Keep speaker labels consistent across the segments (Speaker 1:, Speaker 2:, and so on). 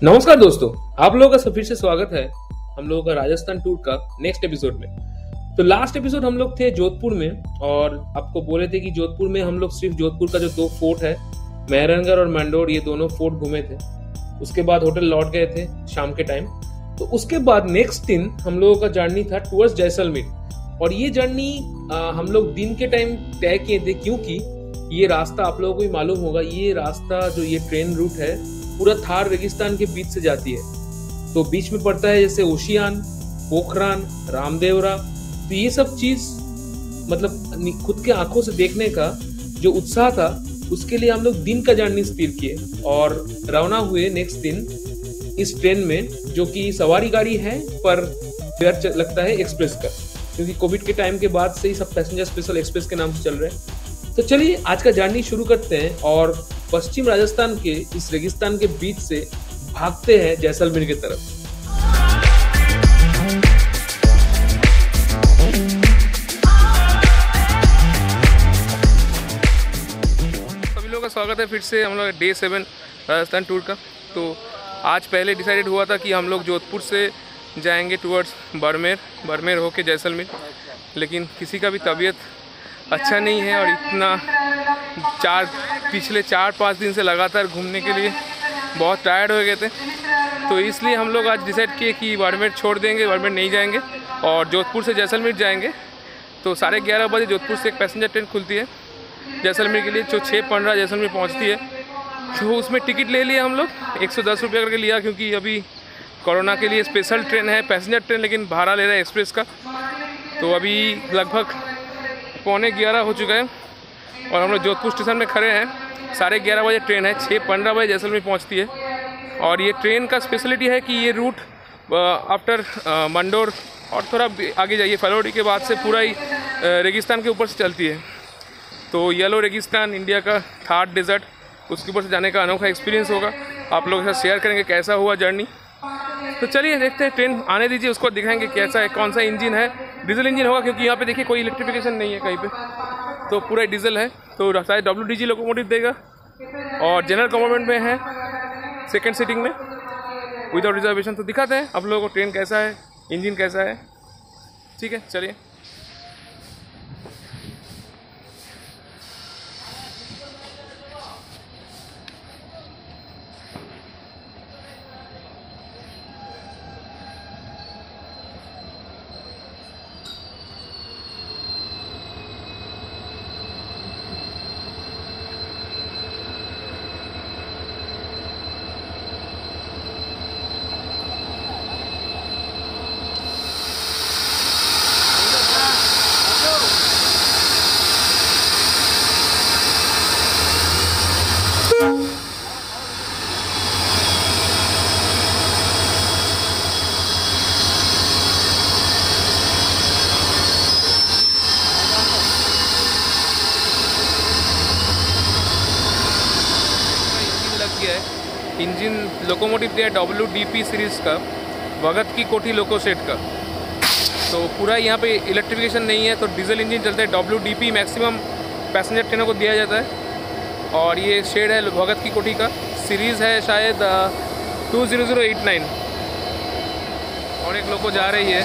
Speaker 1: नमस्कार दोस्तों, आप लोगों का फिर से स्वागत है हम लोगों का राजस्थान टूर का नेक्स्ट एपिसोड में। तो लास्ट एपिसोड हम लोग थे जोधपुर में और आपको बोले थे कि जोधपुर में हम लोग सिर्फ जोधपुर का जो दो फोर्ट है मेहरानगढ़ और मैंडोर, ये दोनों फोर्ट घूमे थे। उसके बाद होटल लौट गए थे शाम के टाइम। तो उसके बाद नेक्स्ट दिन हम लोगों का जर्नी था टूवर्ड्स जैसलमेर। और ये जर्नी हम लोग दिन के टाइम तय किए थे, क्योंकि ये रास्ता आप लोगों को भी मालूम होगा, ये रास्ता जो ये ट्रेन रूट है पूरा थार रेगिस्तान के बीच से जाती है। तो बीच में पड़ता है जैसे ओशियान, पोखरान, रामदेवरा। तो ये सब चीज मतलब खुद के आंखों से देखने का जो उत्साह था, उसके लिए हम लोग दिन का जर्नी स्थिर किए और रवाना हुए नेक्स्ट दिन इस ट्रेन में, जो कि सवारी गाड़ी है पर फेयर लगता है एक्सप्रेस का, क्योंकि कोविड के टाइम के बाद से ही सब पैसेंजर स्पेशल एक्सप्रेस के नाम से चल रहे हैं। तो चलिए आज का जर्नी शुरू करते हैं और पश्चिम राजस्थान के इस रेगिस्तान के बीच से भागते हैं जैसलमेर की तरफ। सभी लोगों का स्वागत है फिर से हम लोग डे 7 राजस्थान टूर का। तो आज पहले डिसाइडेड हुआ था कि हम लोग जोधपुर से जाएंगे टूवर्ड्स बड़मेर होके जैसलमेर, लेकिन किसी का भी तबीयत अच्छा नहीं है और इतना पिछले 4-5 दिन से लगातार घूमने के लिए बहुत टायर्ड हो गए थे। तो इसलिए हम लोग आज डिसाइड किए कि बड़मेर छोड़ देंगे, बड़मेर नहीं जाएंगे और जोधपुर से जैसलमेर जाएंगे। तो 11:30 बजे जोधपुर से एक पैसेंजर ट्रेन खुलती है जैसलमेर के लिए, जो 6:15 जैसलमेर पहुंचती है। तो उसमें टिकट ले लिया हम लोग, 110 रुपये करके लिया, क्योंकि अभी कोरोना के लिए स्पेशल ट्रेन है, पैसेंजर ट्रेन, लेकिन भाड़ा ले रहा है एक्सप्रेस का। तो अभी लगभग 11:15 हो चुका है और हम लोग जोधपुर स्टेशन में खड़े हैं। 11:30 बजे ट्रेन है, 6:15 बजे जैसलमेर पहुंचती है। और ये ट्रेन का स्पेशलिटी है कि ये रूट आफ्टर मंडोर और थोड़ा आगे जाइए फलोडी के बाद से पूरा ही रेगिस्तान के ऊपर से चलती है। तो येलो रेगिस्तान, इंडिया का थार डेजर्ट, उसके ऊपर से जाने का अनोखा एक्सपीरियंस होगा। आप लोगों के साथ शेयर करेंगे कैसा हुआ जर्नी। तो चलिए देखते हैं, ट्रेन आने दीजिए, उसको दिखाएंगे कैसा है, कौन सा इंजन है। डीजल इंजन होगा, क्योंकि यहाँ पे देखिए कोई इलेक्ट्रिफिकेशन नहीं है कहीं पे, तो पूरा डीजल है। तो शायद WDG लोकोमोटिव देगा और जनरल कंपार्टमेंट में है, सेकंड सीटिंग में विदाउट रिजर्वेशन। तो दिखाते हैं आप लोगों को ट्रेन कैसा है, इंजन कैसा है। ठीक है, चलिए। इंजन लोकोमोटिव दिया WDP सीरीज़ का, भगत की कोठी लोको सेट का। तो पूरा यहाँ पे इलेक्ट्रिफिकेशन नहीं है, तो डीजल इंजन चलता है। WDP मैक्सिमम पैसेंजर ट्रेनों को दिया जाता है। और ये शेड है भगत की कोठी का, सीरीज़ है शायद 20089 और एक लोको जा रही है।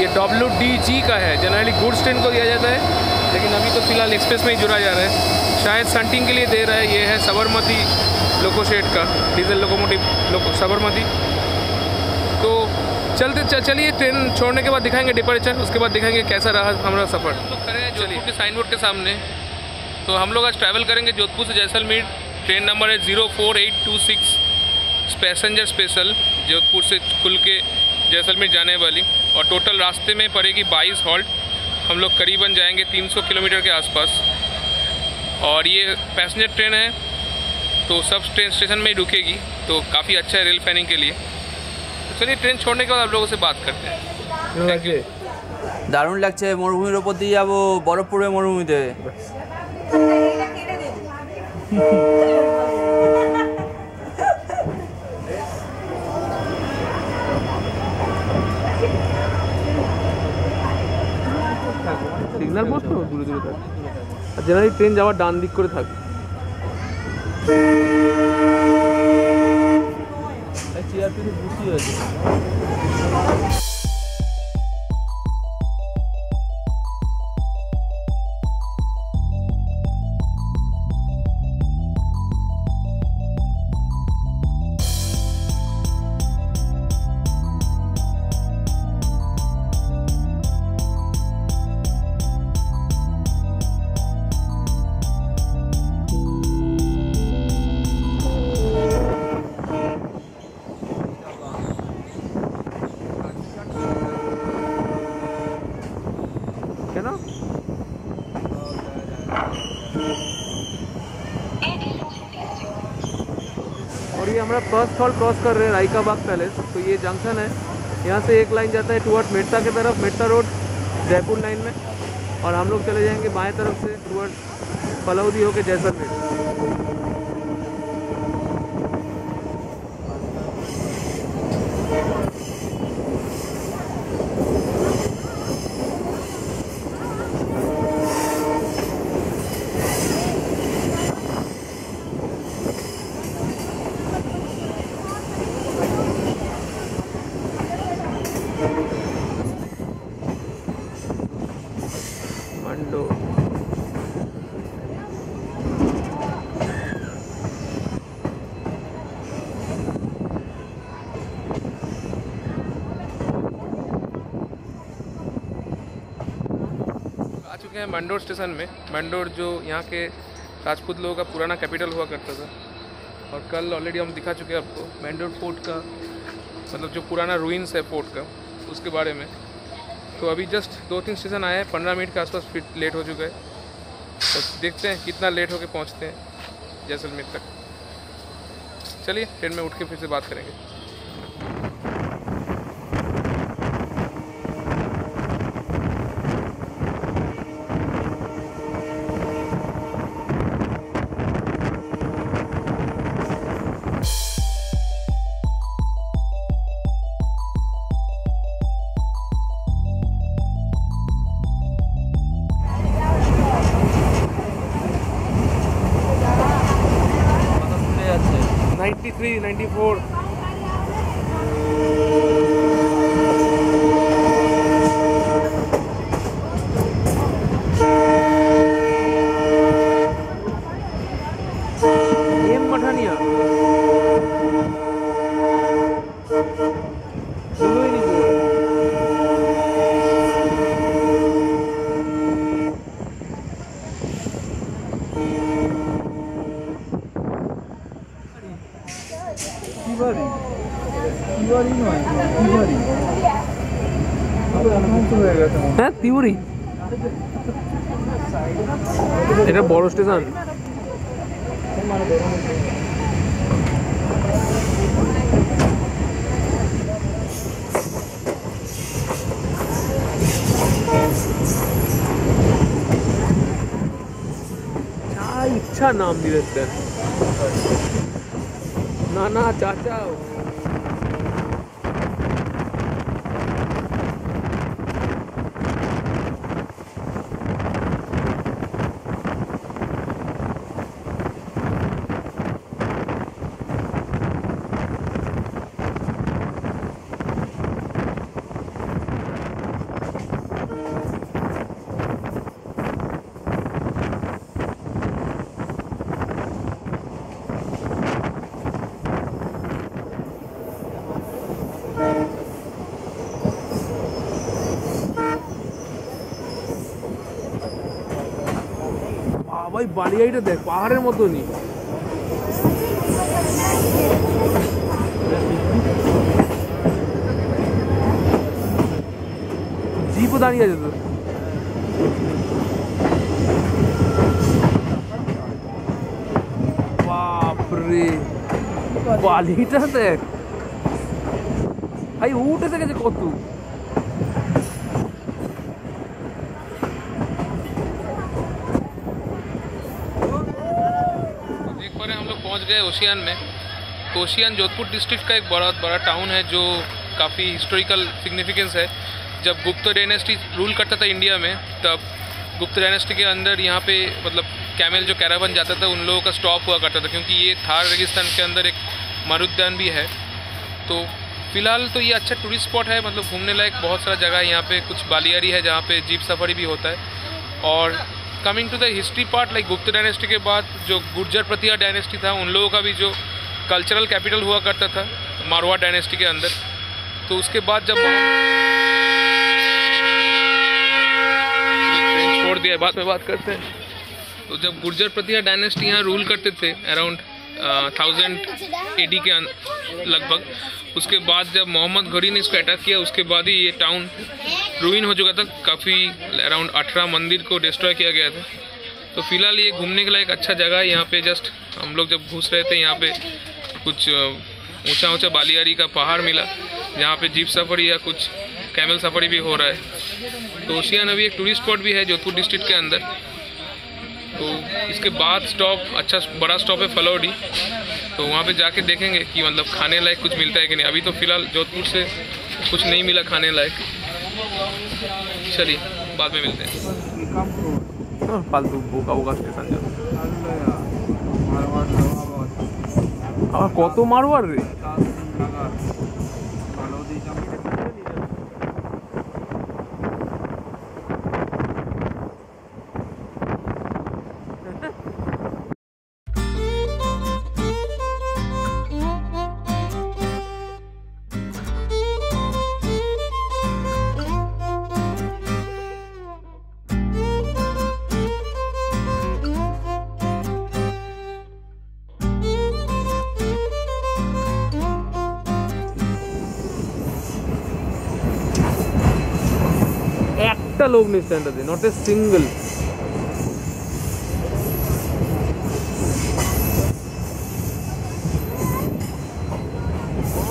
Speaker 1: ये WDG का है, जनरली गुड्स ट्रेन को दिया जाता है, लेकिन अभी तो फिलहाल एक्सप्रेस में ही जुड़ा जा रहा है, शायद संटिंग के लिए दे रहा है। ये है साबरमती लोको शेड का डीजल लोकोमोटिव साबरमती। तो चलिए ट्रेन छोड़ने के बाद दिखाएंगे डिपार्चर, उसके बाद दिखाएंगे कैसा रहा हमारा सफ़र। हम लोग खड़े हैं जोधपुर के साइन बोर्ड के सामने। तो हम लोग आज ट्रैवल करेंगे जोधपुर से जैसलमेर। ट्रेन नंबर है 04826 पैसेंजर स्पेशल, जोधपुर से खुल के जैसलमेर जाने वाली। और टोटल रास्ते में पड़ेगी 22 हॉल्ट। हम लोग करीबन जाएंगे 300 किलोमीटर के आसपास। और ये पैसेंजर ट्रेन है, तो सब ट्रेन स्टेशन में ही रुकेगी, तो काफ़ी अच्छा है रेल फैनिंग के लिए। तो चलिए ट्रेन छोड़ने के बाद आप लोगों से बात करते हैं। Thank you.
Speaker 2: দারুণ লাগছে, মরুভূমির ওপর দিয়ে যাবো, বরফ পড়বে মরুভূমিতে।
Speaker 1: সিগন্যাল পোস্ট তো দূরে দূরে থাকে, আর জেনারেলি ট্রেন যাওয়ার ডান দিক করে থাকে।
Speaker 2: টিআরপি বুঝি হয়েছে।
Speaker 1: और ये हमारा फर्स्ट हॉल क्रॉस कर रहे हैं राइका बाग पैलेस। तो ये जंक्शन है, यहाँ से एक लाइन जाता है टुवर्ड्स मेड़ता की तरफ, मेड़ता रोड जयपुर लाइन में, और हम लोग चले जाएंगे बाएं तरफ से टुवर्ड्स फलौदी होके जैसलमेर। मंडो आ चुके हैं मंडोर स्टेशन में। मंडोर जो यहाँ के राजपूत लोगों का पुराना कैपिटल हुआ करता था, और कल ऑलरेडी हम दिखा चुके हैं आपको मंडोर फोर्ट का, मतलब जो पुराना रूइंस है फोर्ट का, उसके बारे में। तो अभी जस्ट 2-3 स्टेशन आए हैं, 15 मिनट के आसपास फिर लेट हो चुका है। तो देखते हैं कितना लेट होके पहुँचते हैं जैसलमेर तक। चलिए ट्रेन में उठ के फिर से बात करेंगे।
Speaker 2: শুনে যাচ্ছে
Speaker 1: 93, 94 एम मठानिया
Speaker 2: তিওয়ারি তিওয়ারি নয় তিওয়ারি হয়ে গেছে।
Speaker 1: হ্যাঁ তিউরি, এটা বড় স্টেশন। ইচ্ছা নাম দিয়েছেন না না চাচা। ভাই বালিয়াইটা দেখ, পাহাড়ের মতনই। জিপও দাঁড়িয়ে আছে তো। বাপরে বালিটা দেখ ভাই, উঠে গেছে কত। पहुंच गए ओशियन में। तो ओशियन जोधपुर डिस्ट्रिक्ट का एक बहुत बड़ा टाउन है जो काफ़ी हिस्टोरिकल सिग्निफिकेंस है। जब गुप्त डायनेस्टी रूल करता था इंडिया में, तब गुप्त डायनेस्टी के अंदर यहाँ पे मतलब कैमल जो कैरावन जाता था उन लोगों का स्टॉप हुआ करता था, क्योंकि ये थार रेगिस्तान के अंदर एक मरुद्यान भी है। तो फ़िलहाल तो ये अच्छा टूरिस्ट स्पॉट है, मतलब घूमने लायक बहुत सारा जगह है यहाँ पे। कुछ बालियारी है जहाँ पे जीप सफारी भी होता है। और coming to the history part, like Gupta dynasty के बाद जो गुर्जर प्रतिहार डायनेस्टी था, उन लोगों का भी जो कल्चरल कैपिटल हुआ करता था मारवाड़ डायनेस्टी के अंदर। तो उसके बाद जब छोड़ दिया, बाद में बात करते हैं। तो जब गुर्जर प्रतिहार डायनेस्टी यहाँ रूल करते थे अराउंड 1000 AD के लगभग, उसके बाद जब मोहम्मद घोरी ने इसको अटैक किया, उसके बाद ही ये टाउन रूइन हो चुका था। काफ़ी अराउंड 18 मंदिर को डिस्ट्रॉय किया गया था। तो फिलहाल ये घूमने के लिए एक अच्छा जगह है। यहाँ पे जस्ट हम लोग जब घुस रहे थे, यहाँ पे कुछ ऊंचा बालियारी का पहाड़ मिला जहाँ पे जीप सफारी या कुछ कैमल सफारी भी हो रहा है। तो ओशियान अभी एक टूरिस्ट स्पॉट भी है जोधपुर डिस्ट्रिक्ट के अंदर। तो इसके बाद स्टॉप, अच्छा बड़ा स्टॉप है फलौडी। तो वहाँ पे जाके देखेंगे कि मतलब खाने लायक कुछ मिलता है कि नहीं। अभी तो फ़िलहाल जोधपुर से कुछ नहीं मिला खाने लायक। चलिए बाद में मिलते हैं। फालतू बोका स्टेशन कत मारवाड़ रे। একটা লোক নেই স্ট্যান্ডার্ডে, নট এ সিঙ্গল।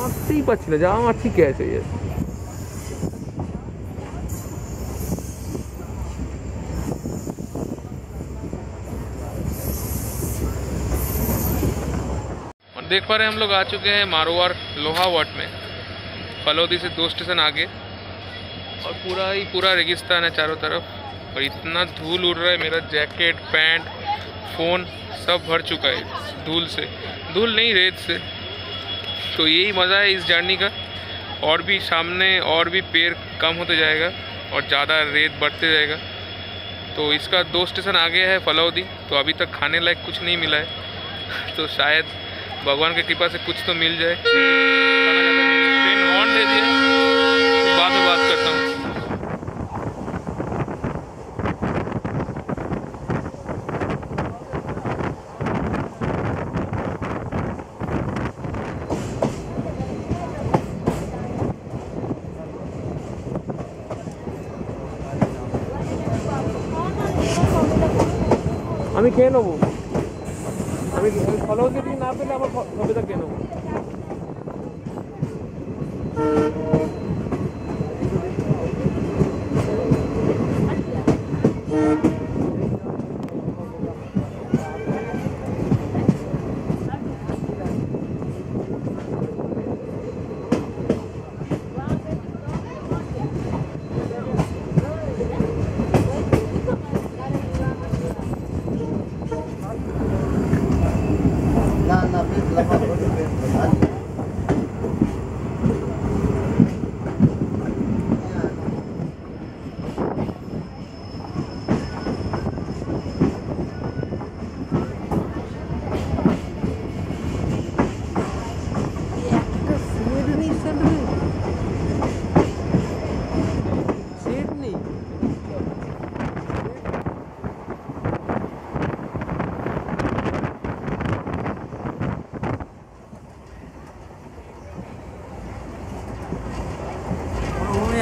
Speaker 1: আসতেই পারছি না, যা আমার ঠিক আছে। और देख पा रहे हैं हम लोग आ चुके हैं मारवाड़ लोहावट में, फलौदी से 2 स्टेशन आगे। और पूरा रेगिस्तान है चारों तरफ। और इतना धूल उड़ रहा है, मेरा जैकेट, पैंट, फ़ोन सब भर चुका है धूल से। धूल नहीं, रेत से। तो यही मज़ा है इस जर्नी का। और भी सामने और भी पेड़ कम होते जाएगा और ज़्यादा रेत बढ़ते जाएगा। तो इसका 2 स्टेशन आगे है फलौदी। तो अभी तक खाने लायक कुछ नहीं मिला है। तो शायद भगवान की कृपा से कुछ तो मिल जाए। ट्रेन हॉर्न दे दिया, बाद में बात करता हूँ। আমি খেয়ে নেবো, আমি ফলৌদি না পেলে আমার সবেদা খেয়ে নেবো।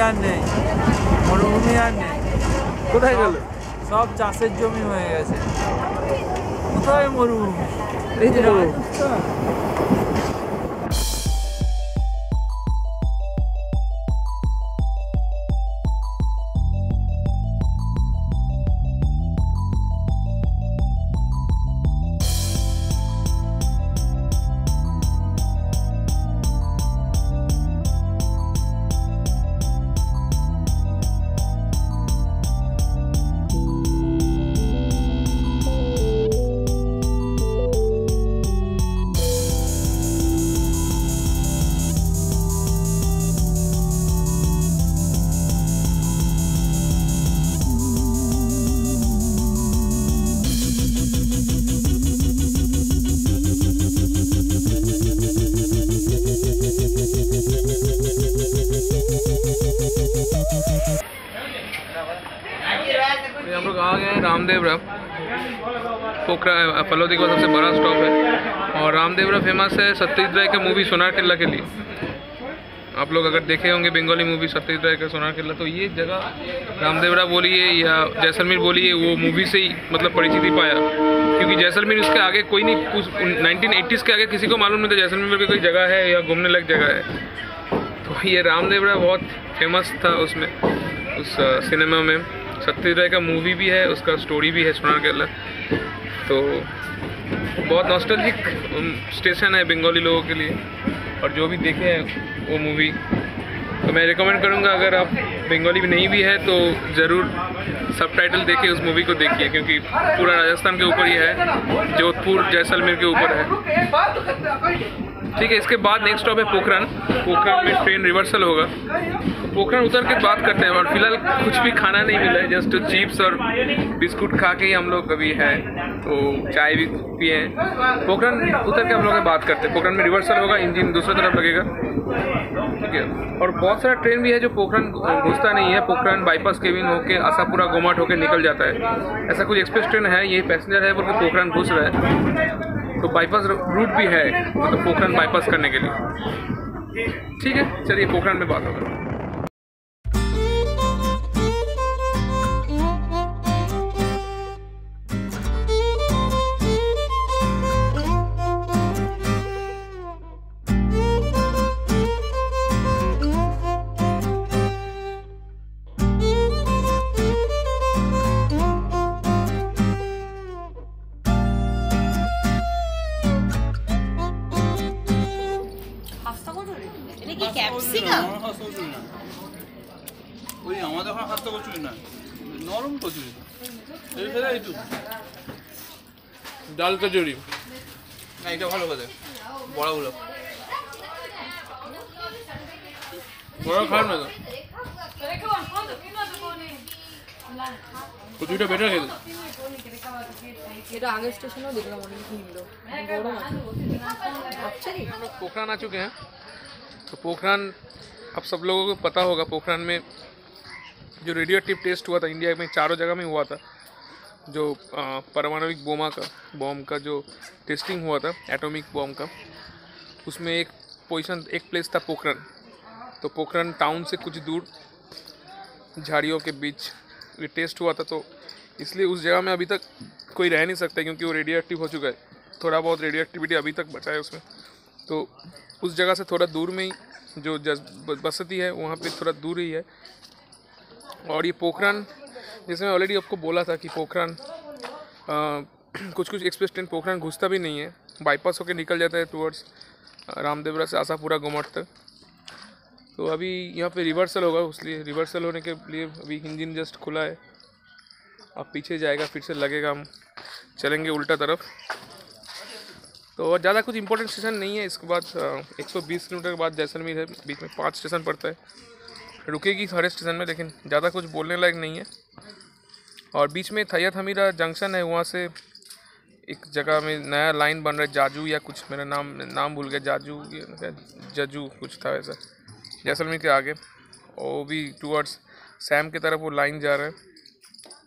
Speaker 2: আর নেই, মরুভূমি আর নেই।
Speaker 1: কোথায় গেল?
Speaker 2: সব চাষের জমি হয়ে গেছে। কোথায় মরুভূমি?
Speaker 1: এই যে आ गए रामदेवरा, पोखरा फलोदी का सबसे बड़ा स्टॉप है। और रामदेवरा फेमस है सत्यजीत राय का मूवी सोनार किला के लिए। आप लोग अगर देखे होंगे बंगाली मूवी सत्यजीत राय का सोनार किला, तो ये जगह रामदेवरा बोलिए या जैसलमेर बोलिए, वो मूवी से ही मतलब परिचिति पाया, क्योंकि जैसलमेर उसके आगे कोई नहीं, 1980s के आगे किसी को मालूम नहीं था जैसलमेर में कोई जगह है या घूमने लायक जगह है। तो ये रामदेवरा बहुत फेमस था उसमें, उस सिनेमा में। सत्यजीत राय का मूवी भी है, उसका स्टोरी भी है सोनार किला। तो बहुत नॉस्टैल्जिक स्टेशन है बंगाली लोगों के लिए, और जो भी देखे हैं वो मूवी, तो मैं रिकमेंड करूँगा अगर आप बंगाली भी नहीं भी है तो ज़रूर सबटाइटल देके उस मूवी को देखिए, क्योंकि पूरा राजस्थान के ऊपर ही है, जोधपुर जैसलमेर के ऊपर है। ठीक है, इसके बाद नेक्स्ट स्टॉप है पोखरन। पोखरन में ट्रेन रिवर्सल होगा, तो पोखरन उतर के बात करते हैं। और फिलहाल कुछ भी खाना नहीं मिला है, जस्ट चिप्स और बिस्कुट खा के ही हम लोग अभी हैं, तो चाय भी पिए हैं। पोखरन उतर के हम लोग बात करते हैं। पोखरन में रिवर्सल होगा, इंजन दूसरी तरफ लगेगा, ठीक है। और बहुत सारा ट्रेन भी है जो पोखरन घुसता नहीं है, पोखरन बाईपास केबिन होके आशापुरा गोमाट होके निकल जाता है। ऐसा कुछ एक्सप्रेस ट्रेन है, यही पैसेंजर है बोल के पोखरन घुस रहा है, तो बाईपास रूट भी है, मतलब पोखरन बाईपास करने के लिए। ठीक है, चलिए पोखरन में बात होगा।
Speaker 3: ক্যাপসিকাম
Speaker 4: ওই আমাদের ওখানে হাতটা কচুরি না, নরম কচুরি, এই ফেলে একটু
Speaker 1: ডাল কচুরি
Speaker 4: না, এটা ভালো কথা, বড়াগুলো
Speaker 1: বড় খাও না, তো কচুরিটা বেটার খেতে।
Speaker 3: এটা আগের স্টেশনেও দেখলাম অনেক ভিড়, গরম আছে।
Speaker 1: हम लोग पोखरन आ चुके हैं। तो पोखरन अब सब लोगों को पता होगा, पोखरन में जो रेडियो एक्टिव टेस्ट हुआ था इंडिया में 4 जगह में हुआ था, जो पारमाणविक बॉम्ब का जो टेस्टिंग हुआ था, एटॉमिक बॉम्ब का, उसमें एक प्लेस था पोखरन। तो पोखरन टाउन से कुछ दूर झाड़ियों के बीच ये टेस्ट हुआ था, तो इसलिए उस जगह में अभी तक कोई रह नहीं सकता, क्योंकि वो रेडियो एक्टिव हो चुका है। थोड़ा बहुत रेडियो एक्टिविटी अभी तक बचा है उसमें, तो उस जगह से थोड़ा दूर में ही जो बसती है वहाँ पे थोड़ा दूर ही है। और ये पोखरन, जैसे मैं ऑलरेडी आपको बोला था कि पोखरन कुछ एक्सप्रेस ट्रेन पोखरन घुसता भी नहीं है, बाईपास होकर निकल जाता है टुवर्ड्स रामदेवरा से आशापुरा गोमाट तक। तो अभी यहाँ पे रिवर्सल होगा, इसलिए रिवर्सल होने के लिए अभी इंजन जस्ट खुला है, अब पीछे जाएगा, फिर से लगेगा, हम चलेंगे उल्टा तरफ। तो और ज़्यादा कुछ इंपॉर्टेंट स्टेशन नहीं है। इसके बाद 120 किलोमीटर के बाद जैसलमेर है, बीच में 5 स्टेशन पड़ता है, रुकेगी सारे स्टेशन में, लेकिन ज़्यादा कुछ बोलने लायक नहीं है। और बीच में थैयत हमीरा जंक्शन है, वहाँ से एक जगह में नया लाइन बन रहा है, जाजू या कुछ, मेरा नाम भूल गया, जजू कुछ था वैसा, जैसलमेर के आगे, और भी टूवर्ड्स सैम की तरफ वो लाइन जा रहा है।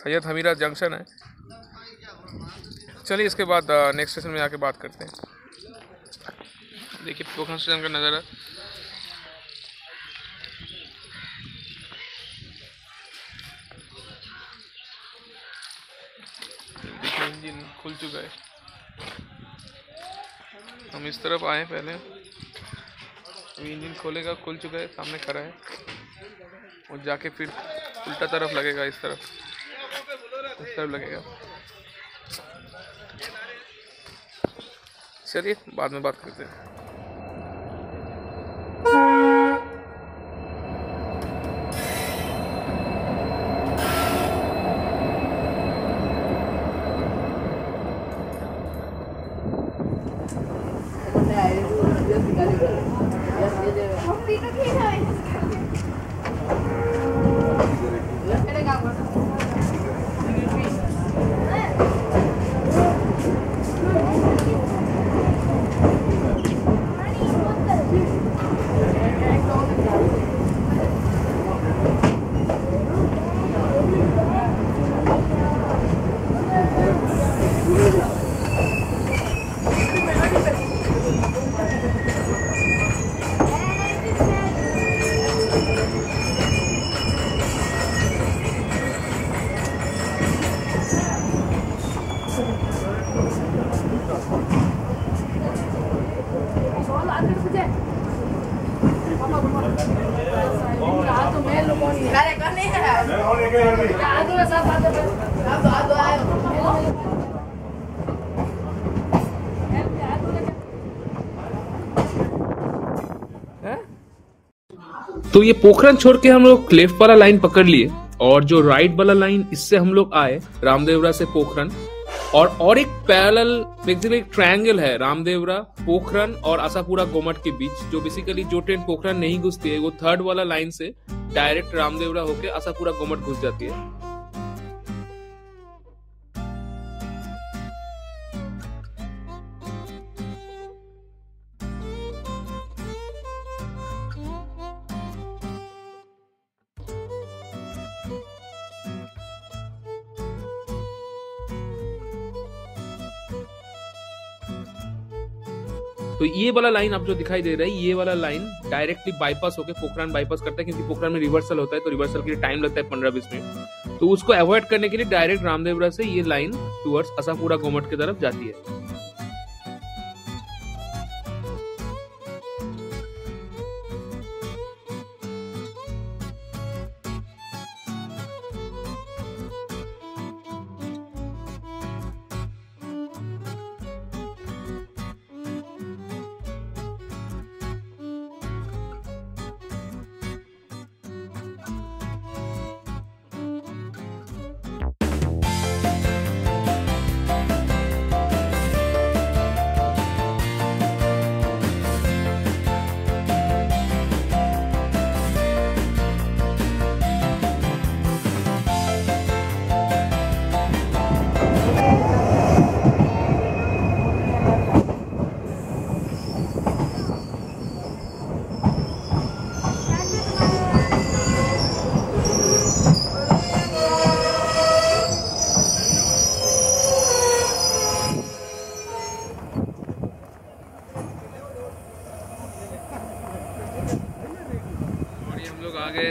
Speaker 1: थैयत हमीरा जंक्शन है। चलिए इसके बाद नेक्स्ट स्टेशन में आके बात करते हैं। देखिए पोखरन स्टेशन का नज़ारा, देखिए इंजन खुल चुका है। हम इस तरफ आए पहले, अभी इंजन खोलेगा, खुल चुका है, सामने खड़ा है, और जाके फिर उल्टा तरफ लगेगा, इस तरफ लगेगा। चलिए बाद में बात करते हैं। तो ये पोखरन छोड़ के हम लोग लेफ्ट वाला लाइन पकड़ लिए और जो राइट वाला लाइन इससे हम लोग आए रामदेवरा से पोखरन और एक पैरेलल बेसिकली एक ट्रायंगल है रामदेवरा पोखरन और आशापुरा गोमट के बीच जो बेसिकली जो ट्रेन पोखरन नहीं घुसती है वो थर्ड वाला लाइन से डायरेक्ट रामदेवरा होके आशापुरा गोमट घुस जाती है। तो ये वाला लाइन आप जो दिखाई दे रहा है ये वाला लाइन डायरेक्टली बाईपास होकर पोखरन बाईपास करता है क्योंकि पोखरन में रिवर्सल होता है तो रिवर्सल के लिए टाइम लगता है 15-20 मिनट। तो उसको अवॉइड करने के लिए डायरेक्ट रामदेवरा से ये लाइन टुवर्ड्स आशापुरा गोमट की तरफ जाती है।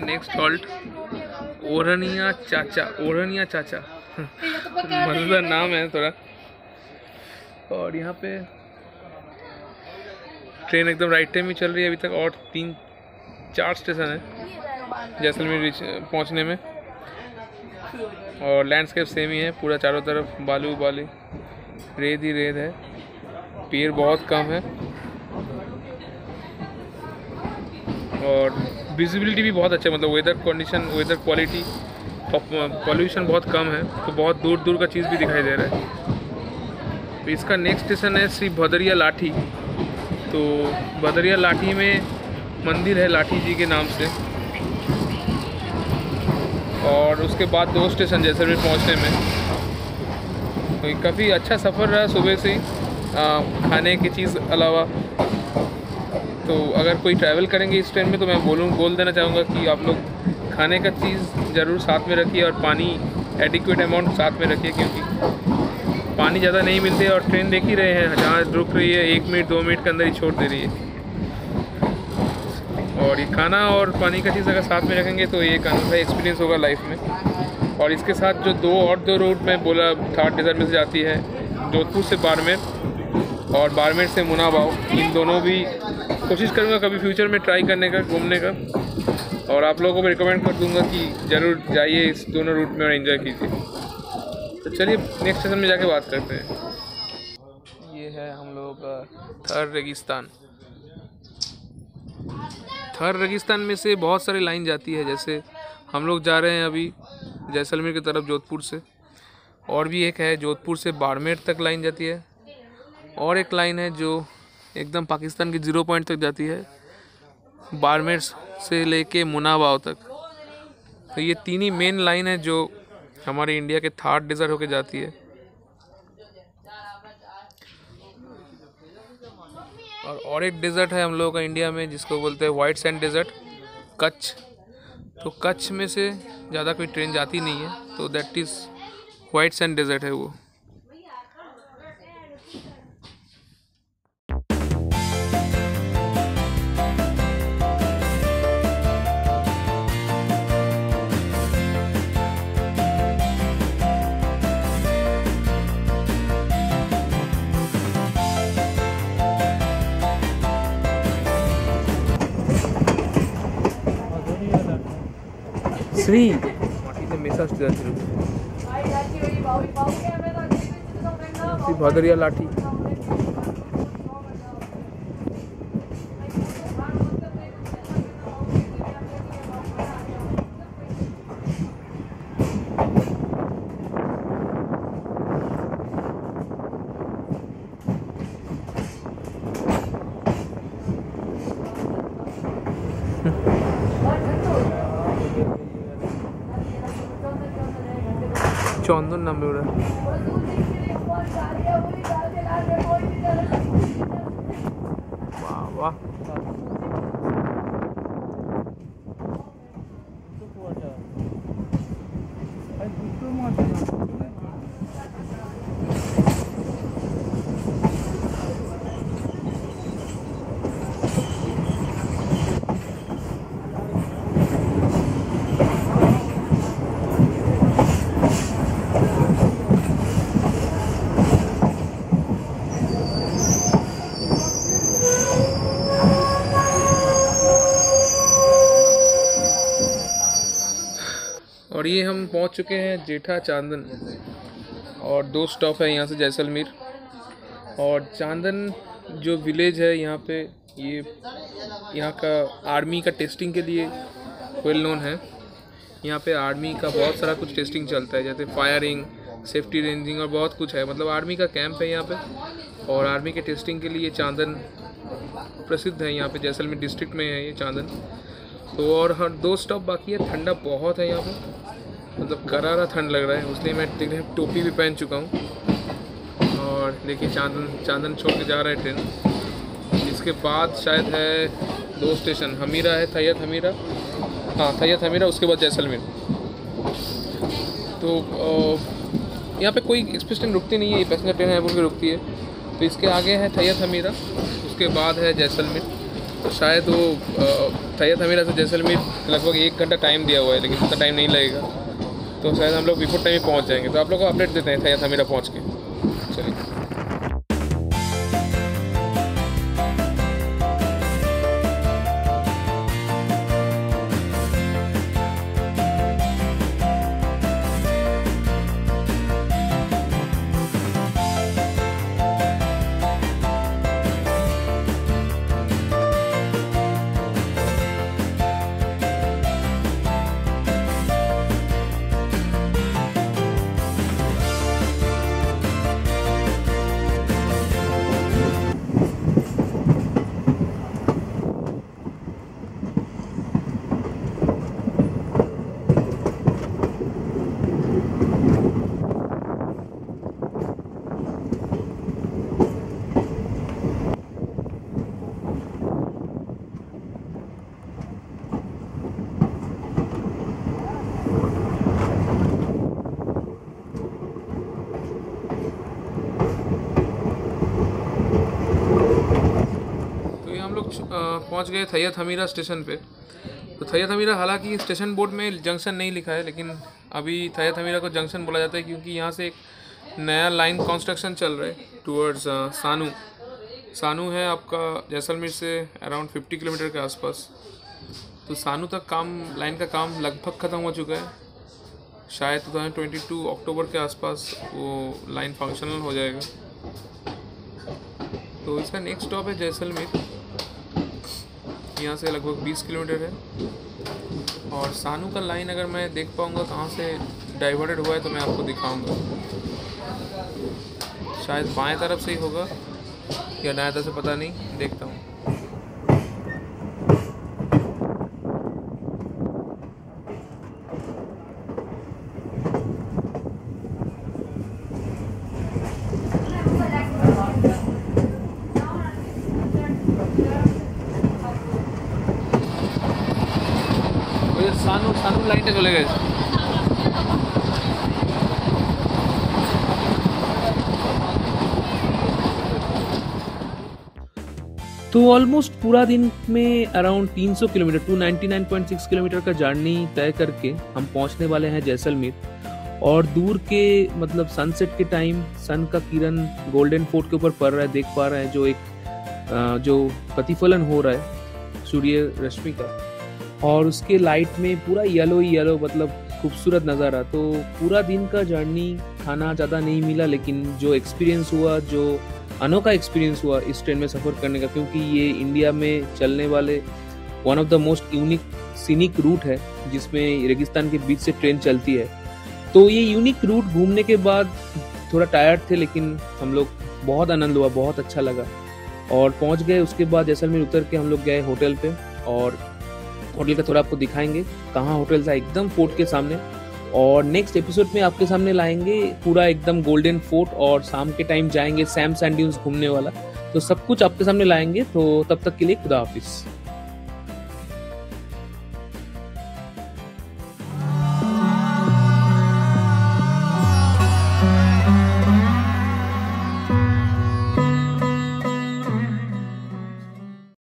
Speaker 1: नेक्स्ट हॉल्ट ओरनिया चाचा मजेदार नाम है थोड़ा। और यहाँ पे ट्रेन एकदम राइट टाइम में चल रही है अभी तक और 3-4 स्टेशन है जैसलमेर पहुँचने में। और लैंडस्केप सेम ही है पूरा चारों तरफ बालू बाली रेत ही रेत है पेड़ बहुत कम है और विजिबिलिटी भी बहुत अच्छा मतलब weather condition weather quality pollution बहुत कम है तो बहुत दूर दूर का चीज़ भी दिखाई दे रहा है। तो इसका नेक्स्ट स्टेशन है श्री भदरिया लाठी। तो भदरिया लाठी में मंदिर है लाठी जी के नाम से और उसके बाद 2 स्टेशन जैसलमेर पहुंचने में। तो काफ़ी अच्छा सफ़र रहा सुबह से खाने की चीज़ अलावा। तो अगर कोई ट्रैवल करेंगे इस ट्रेन में तो मैं बोल देना चाहूँगा कि आप लोग खाने का चीज़ ज़रूर साथ में रखिए और पानी एडिक्वेट अमाउंट साथ में रखिए क्योंकि पानी ज़्यादा नहीं मिलते और ट्रेन देख ही रहे हैं जहाँ रुक रही है 1 मिनट 2 मिनट के अंदर ही छोड़ दे रही है। और ये खाना और पानी का चीज़ अगर साथ में रखेंगे तो ये एक अनूठा एक्सपीरियंस होगा लाइफ में। और इसके साथ जो दो रूट में बोला थार डेजर्ट में से जाती है जोधपुर से बाड़मेर और बाड़मेर से मुनाबाव, इन दोनों भी कोशिश करूँगा कभी फ्यूचर में ट्राई करने का घूमने का और आप लोगों को रिकमेंड कर दूँगा कि ज़रूर जाइए इस दोनों रूट में और एंजॉय कीजिए। तो चलिए नेक्स्ट स्टेशन में जाके बात करते हैं। ये है हम लोगों का थर रेगिस्तान। थर रेगिस्तान में से बहुत सारी लाइन जाती है जैसे हम लोग जा रहे हैं अभी जैसलमेर की तरफ जोधपुर से और भी एक है जोधपुर से बाड़मेर तक लाइन जाती है और एक लाइन है जो एकदम पाकिस्तान के 0 पॉइंट तक जाती है बाड़मेर से लेके मुनाबाव तक। तो ये 3 ही मेन लाइन है जो हमारे इंडिया के थार डेजर्ट होके जाती है। और एक डेजर्ट है हम लोगों का इंडिया में जिसको बोलते हैं वाइट सैंड डेजर्ट कच्छ। तो कच्छ में से ज़्यादा कोई ट्रेन जाती नहीं है तो that is white sand desert है वो।
Speaker 2: শ্রী
Speaker 1: মাটিতে মেশা আসতে যাচ্ছিল ভাদরিয়া লাঠি। চন্দন নামে ওরা। বাবা और ये हम पहुंच चुके हैं जेठा चांदन और 2 स्टॉप है यहाँ से जैसलमेर। और चांदन जो विलेज है यहाँ पे, ये यहाँ का आर्मी का टेस्टिंग के लिए वेल नोन है। यहाँ पे आर्मी का बहुत सारा कुछ टेस्टिंग चलता है, जैसे फायरिंग, सेफ्टी रेंजिंग और बहुत कुछ है। मतलब आर्मी का कैंप है यहाँ पे और आर्मी के टेस्टिंग के लिए चांदन प्रसिद्ध है। यहाँ पे जैसलमेर डिस्ट्रिक्ट में है ये चांदन। तो और हर 2 स्टॉप बाकी है। ठंडा बहुत है यहाँ पे, मतलब करारा ठंड लग रहा है, इसलिए मैं टोपी भी पहन चुका हूँ। और देखिए चांदन छोड़ के जा रहा है ट्रेन। इसके बाद शायद है 2 स्टेशन, हमीरा है, थैयत हमीरा, हाँ थैयत हमीरा, उसके बाद जैसलमेर। तो यहाँ पे कोई एक्सप्रेस ट्रेन रुकती नहीं है, ये पैसेंजर ट्रेन है बोल के रुकती है। तो इसके आगे है थैयत हमीरा, उसके बाद है जैसलमेर। तो शायद वो थैयत हमीरा से जैसलमेर लगभग 1 घंटा टाइम दिया हुआ है, लेकिन इतना टाइम नहीं लगेगा। तो शायद हम लोग बिफोर टाइम पहुंच जाएंगे। तो आप लोग को अपडेट देते हैं थैयत हमीरा पहुंच के। चलिए। पहुंच गए थैयत हमीरा स्टेशन पे। तो थैयत हमीरा, हालांकि स्टेशन बोर्ड में जंक्शन नहीं लिखा है, लेकिन अभी थैयत हमीरा को जंक्शन बोला जाता है क्योंकि यहाँ से एक नया लाइन कंस्ट्रक्शन चल रहा है टूवर्ड्स सानू है आपका जैसलमेर से अराउंड 50 किलोमीटर के आसपास। तो सानू तक लाइन का काम लगभग ख़त्म हो चुका है। शायद 2022 अक्टूबर के आसपास वो लाइन फंक्शनल हो जाएगा। तो इसका नेक्स्ट स्टॉप है जैसलमेर, यहाँ से लगभग 20 किलोमीटर है। और सानू का लाइन अगर मैं देख पाऊँगा कहाँ से डाइवर्टेड हुआ है तो मैं आपको दिखाऊंगा। शायद बाएं तरफ से ही होगा या दाएं तरफ से, पता नहीं, देखता हूँ। सानू लाइनটা চলে গেছে।
Speaker 5: तो ऑलमोस्ट पूरा दिन में अराउंड 300 किलोमीटर 299.6 किलोमीटर का जर्नी तय करके हम पहुंचने वाले हैं जैसलमेर। और दूर के मतलब सनसेट के टाइम सन का किरण गोल्डन फोर्ट के ऊपर पड़ रहा है, देख पा रहे हैं जो एक जो प्रतिफलन हो रहा है सूर्य रश्मि का। और उसके लाइट में पूरा येलो ही येलो, मतलब खूबसूरत नज़ारा। तो पूरा दिन का जर्नी खाना ज़्यादा नहीं मिला, लेकिन जो एक्सपीरियंस हुआ, जो अनोखा एक्सपीरियंस हुआ इस ट्रेन में सफ़र करने का, क्योंकि ये इंडिया में चलने वाले one of the most unique scenic route है जिसमें रेगिस्तान के बीच से ट्रेन चलती है। तो ये यूनिक रूट घूमने के बाद थोड़ा टायर्ड थे, लेकिन हम लोग बहुत आनंद हुआ, बहुत अच्छा लगा और पहुंच गए। उसके बाद जैसलमेर उतर के हम लोग गए होटल पे, और होटल का थोड़ा आपको दिखाएंगे कहाँ होटल था, एकदम फोर्ट के सामने। और नेक्स्ट एपिसोड में आपके सामने लाएंगे पूरा एकदम गोल्डन फोर्ट, और शाम के टाइम जाएंगे सैम सैंड ड्यून्स घूमने वाला। तो सब कुछ आपके सामने लाएंगे। तो तब तक के लिए खुदा हाफिज़।